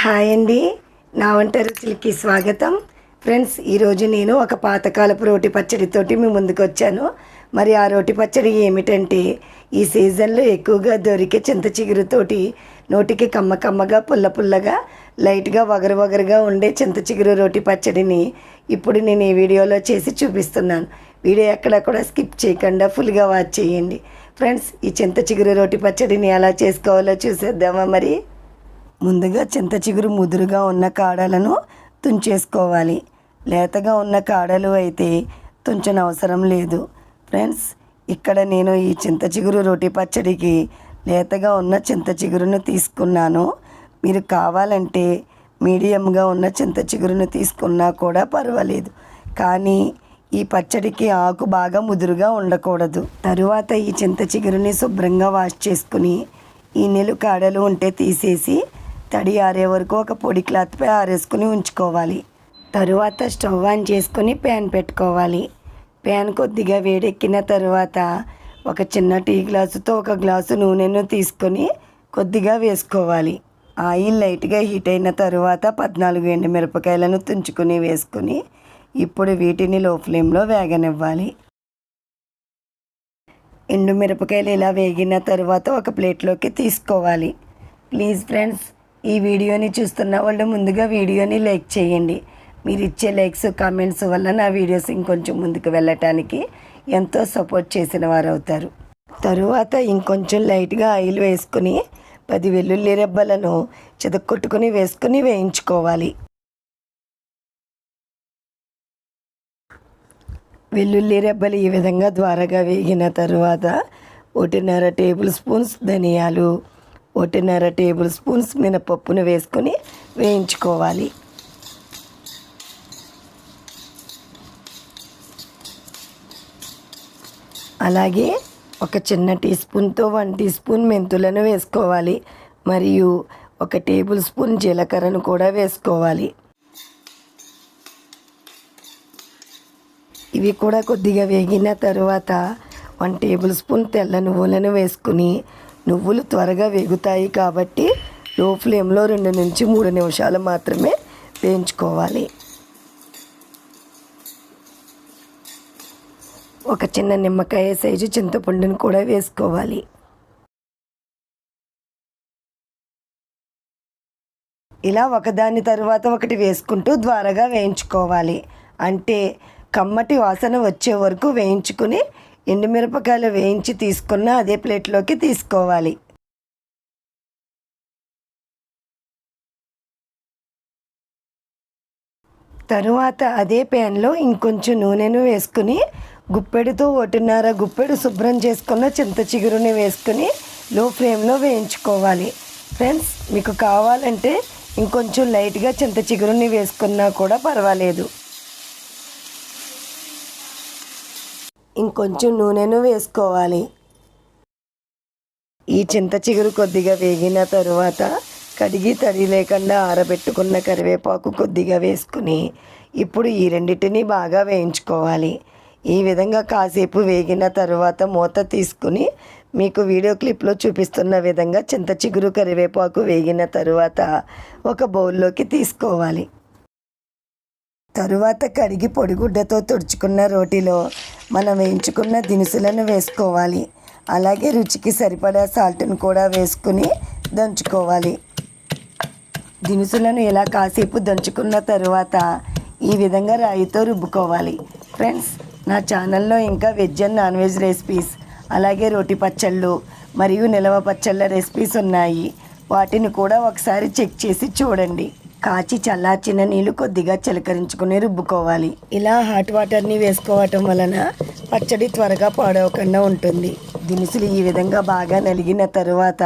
Hi అండి, నా వంట రుచులకి స్వాగతం. ఫ్రెండ్స్, ఈరోజు నేను ఒక పాతకాలపు రోటి పచ్చడితోటి మీ ముందుకు వచ్చాను. మరి ఆ రోటి పచ్చడి ఏమిటంటే, ఈ సీజన్లో ఎక్కువగా దొరికే చింత చిగురుతోటి నోటికి కమ్మగా పుల్ల పుల్లగా లైట్గా వగరుగా ఉండే చింత చిగురు రోటి పచ్చడిని ఇప్పుడు నేను ఈ వీడియోలో చేసి చూపిస్తున్నాను. వీడియో ఎక్కడ కూడా స్కిప్ చేయకుండా ఫుల్గా వాచ్ చేయండి. ఫ్రెండ్స్, ఈ చింత చిగురు రోటి పచ్చడిని ఎలా చేసుకోవాలో చూసేద్దామా. మరి ముందుగా చింత చిగురు ముదురుగా ఉన్న కాడలను తుంచేసుకోవాలి. లేతగా ఉన్న కాడలు అయితే తుంచనవసరం లేదు. ఫ్రెండ్స్, ఇక్కడ నేను ఈ చింత చిగురు రోటి పచ్చడికి లేతగా ఉన్న చింత చిగురును తీసుకున్నాను. మీరు కావాలంటే మీడియంగా ఉన్న చింత చిగురును తీసుకున్నా కూడా పర్వాలేదు. కానీ ఈ పచ్చడికి ఆకు బాగా ముదురుగా ఉండకూడదు. తరువాత ఈ చింత చిగురుని శుభ్రంగా వాష్ చేసుకుని ఈ నిలు కాడలు ఉంటే తీసేసి తడి ఆరే వరకు ఒక పొడి క్లాత్పై ఆరేసుకుని ఉంచుకోవాలి. తరువాత స్టవ్ ఆన్ చేసుకొని ప్యాన్ పెట్టుకోవాలి. ప్యాన్ కొద్దిగా వేడెక్కిన తరువాత ఒక చిన్న టీ గ్లాసుతో ఒక గ్లాసు నూనెను తీసుకొని కొద్దిగా వేసుకోవాలి. ఆయిల్ లైట్గా హీట్ అయిన తరువాత 14 ఎండుమిరపకాయలను తుంచుకొని వేసుకుని ఇప్పుడు వీటిని లో ఫ్లేమ్లో వేగనివ్వాలి. ఎండుమిరపకాయలు ఇలా వేగిన తరువాత ఒక ప్లేట్లోకి తీసుకోవాలి. ప్లీజ్ ఫ్రెండ్స్, ఈ వీడియోని చూస్తున్న వాళ్ళు ముందుగా వీడియోని లైక్ చేయండి. మీరు ఇచ్చే లైక్స్ కామెంట్స్ వల్ల నా వీడియోస్ ఇంకొంచెం ముందుకు వెళ్ళటానికి ఎంతో సపోర్ట్ చేసిన వారు అవుతారు. తరువాత ఇంకొంచెం లైట్గా ఆయిల్ వేసుకుని 10 వెల్లుల్లి రెబ్బలను చితక్కొట్టుకుని వేసుకుని వేయించుకోవాలి. వెల్లుల్లి రెబ్బలు ఈ విధంగా ద్వారగా వేగిన తరువాత 1.5 టేబుల్ స్పూన్స్ ధనియాలు, 1.5 టేబుల్ స్పూన్స్ మినపప్పును వేసుకొని వేయించుకోవాలి. అలాగే ఒక చిన్న టీ స్పూన్తో 1 టీ స్పూన్ మెంతులను వేసుకోవాలి. మరియు 1 టేబుల్ స్పూన్ జీలకర్రను కూడా వేసుకోవాలి. ఇవి కూడా కొద్దిగా వేగిన తరువాత 1 టేబుల్ స్పూన్ తెల్ల నువ్వులను వేసుకుని, నువ్వులు త్వరగా వేగుతాయి కాబట్టి లో ఫ్లేమ్లో 2 నుంచి 3 నిమిషాలు మాత్రమే వేయించుకోవాలి. ఒక చిన్న నిమ్మకాయ సైజు చింతపండును కూడా వేసుకోవాలి. ఇలా ఒకదాని తరువాత ఒకటి వేసుకుంటూ ద్వారగా వేయించుకోవాలి. అంటే కమ్మటి వాసన వచ్చే వరకు వేయించుకుని ఎండుమిరపకాయలు వేయించి తీసుకున్న అదే ప్లేట్లోకి తీసుకోవాలి. తరువాత అదే ప్యాన్లో ఇంకొంచెం నూనెను వేసుకుని గుప్పెడుతో 1.5 గుప్పెడు శుభ్రం చేసుకున్న చింత చిగురుని వేసుకుని లో ఫ్లేమ్లో వేయించుకోవాలి. ఫ్రెండ్స్, మీకు కావాలంటే ఇంకొంచెం లైట్గా చింత చిగురుని వేసుకున్నా కూడా పర్వాలేదు. ఇంకొంచెం నూనెను వేసుకోవాలి. ఈ చింత చిగురు కొద్దిగా వేగిన తరువాత కడిగి తడి లేకుండా ఆరబెట్టుకున్న కరివేపాకు కొద్దిగా వేసుకుని ఇప్పుడు ఈ రెండింటిని బాగా వేయించుకోవాలి. ఈ విధంగా కాసేపు వేగిన తరువాత మూత తీసుకుని మీకు వీడియో క్లిప్లో చూపిస్తున్న విధంగా చింత చిగురు కరివేపాకు వేగిన తరువాత ఒక బౌల్లోకి తీసుకోవాలి. తరువాత కడిగి పొడిగుడ్డతో తుడుచుకున్న రోటిలో మనం వేయించుకున్న దినుసులను వేసుకోవాలి. అలాగే రుచికి సరిపడా సాల్ట్ను కూడా వేసుకుని దంచుకోవాలి. దినుసులను ఇలా కాసేపు దంచుకున్న తరువాత ఈ విధంగా రాయితో రుబ్బుకోవాలి. ఫ్రెండ్స్, నా ఛానల్లో ఇంకా veg and non veg recipes, అలాగే రోటి పచ్చళ్ళు మరియు నిలవ పచ్చళ్ళ రెసిపీస్ ఉన్నాయి. వాటిని కూడా ఒకసారి చెక్ చేసి చూడండి. కాచి చల్లార్చిన నీళ్ళు కొద్దిగా చిలకరించుకుని రుబ్బుకోవాలి. ఇలా హాట్ వాటర్ని వేసుకోవటం వలన పచ్చడి త్వరగా పాడవకుండా ఉంటుంది. దినుసులు ఈ విధంగా బాగా నలిగిన తరువాత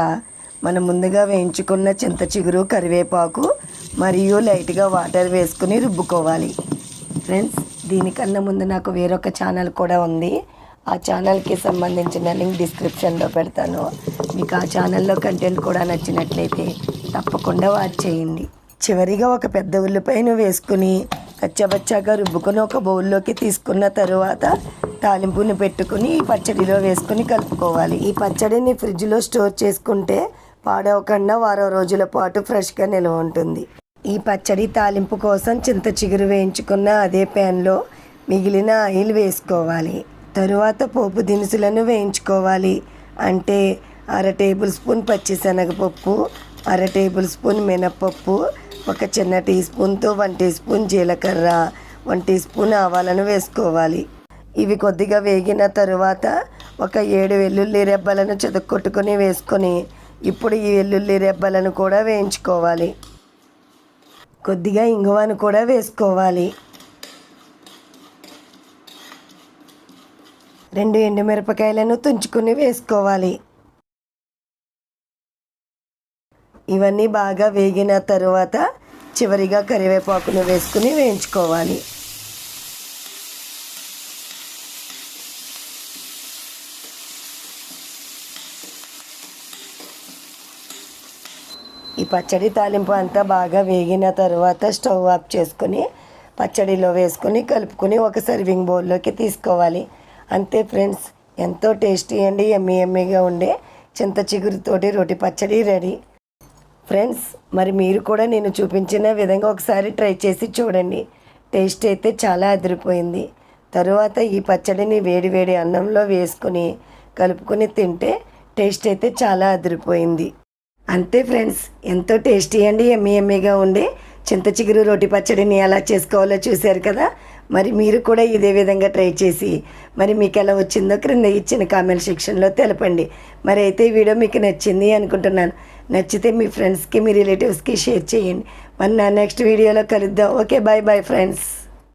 మనం ముందుగా వేయించుకున్న చింత చిగురు, కరివేపాకు మరియు లైట్గా వాటర్ వేసుకుని రుబ్బుకోవాలి. ఫ్రెండ్స్, దీనికన్నా ముందు నాకు వేరొక ఛానల్ కూడా ఉంది. ఆ ఛానల్కి సంబంధించిన లింక్ డిస్క్రిప్షన్లో పెడతాను. మీకు ఆ ఛానల్లో కంటెంట్ కూడా నచ్చినట్లయితే తప్పకుండా వాచ్ చేయండి. చివరిగా ఒక పెద్ద ఉల్లిపాయను వేసుకుని కచ్చబచ్చాగా రుబ్బుకొని ఒక బౌల్లోకి తీసుకున్న తరువాత తాలింపుని పెట్టుకుని ఈ పచ్చడిలో వేసుకుని కలుపుకోవాలి. ఈ పచ్చడిని ఫ్రిడ్జ్లో స్టోర్ చేసుకుంటే పాడవకుండా వారం రోజుల పాటు ఫ్రెష్గా నిల్వ ఉంటుంది. ఈ పచ్చడి తాలింపు కోసం చింత చిగురు వేయించుకున్న అదే ప్యాన్లో మిగిలిన ఆయిల్ వేసుకోవాలి. తరువాత పోపు దినుసులను వేయించుకోవాలి. అంటే 1/2 టేబుల్ స్పూన్ పచ్చిశనగపప్పు, 1/2 టేబుల్ స్పూన్ మినపప్పు, 1 చిన్న టీ స్పూన్తో 1 టీ స్పూన్ జీలకర్ర, 1 టీ స్పూన్ ఆవాలను వేసుకోవాలి. ఇవి కొద్దిగా వేగిన తరువాత 7 వెల్లుల్లి రెబ్బలను చెదక్కొట్టుకొని వేసుకొని ఇప్పుడు ఈ వెల్లుల్లి రెబ్బలను కూడా వేయించుకోవాలి. కొద్దిగా ఇంగువను కూడా వేసుకోవాలి. 2 ఎండుమిరపకాయలను తుంచుకొని వేసుకోవాలి. ఇవన్నీ బాగా వేగిన తరువాత చివరిగా కరివేపాకును వేసుకుని వేయించుకోవాలి. ఈ పచ్చడి తాలింపు అంతా బాగా వేగిన తర్వాత స్టవ్ ఆఫ్ చేసుకొని పచ్చడిలో వేసుకొని కలుపుకొని ఒక సర్వింగ్ బౌల్లోకి తీసుకోవాలి. అంతే ఫ్రెండ్స్, ఎంతో టేస్టీ అండి యమ్మీగా ఉండే చింత చిగురుతోటి రోటి పచ్చడి రెడీ. ఫ్రెండ్స్, మరి మీరు కూడా నేను చూపించిన విధంగా ఒకసారి ట్రై చేసి చూడండి. టేస్ట్ అయితే చాలా అదిరిపోయింది. తరువాత ఈ పచ్చడిని వేడి వేడి అన్నంలో వేసుకొని కలుపుకొని తింటే టేస్ట్ అయితే చాలా అదిరిపోయింది. అంతే ఫ్రెండ్స్, ఎంతో టేస్టీ అండి యమ్మీగా ఉండే చింత చిగురు రోటి పచ్చడిని ఎలా చేసుకోవాలో చూశారు కదా. మరి మీరు కూడా ఇదే విధంగా ట్రై చేసి మరి మీకు ఎలా వచ్చిందో క్రింద ఇచ్చిన కామెంట్ సెక్షన్లో తెలపండి. మరి అయితే ఈ వీడియో మీకు నచ్చింది అనుకుంటున్నాను. నచ్చితే మీ ఫ్రెండ్స్కి మీ రిలేటివ్స్కి షేర్ చేయండి. మరి నా నెక్స్ట్ వీడియోలో కలుద్దాం. Okay, bye friends.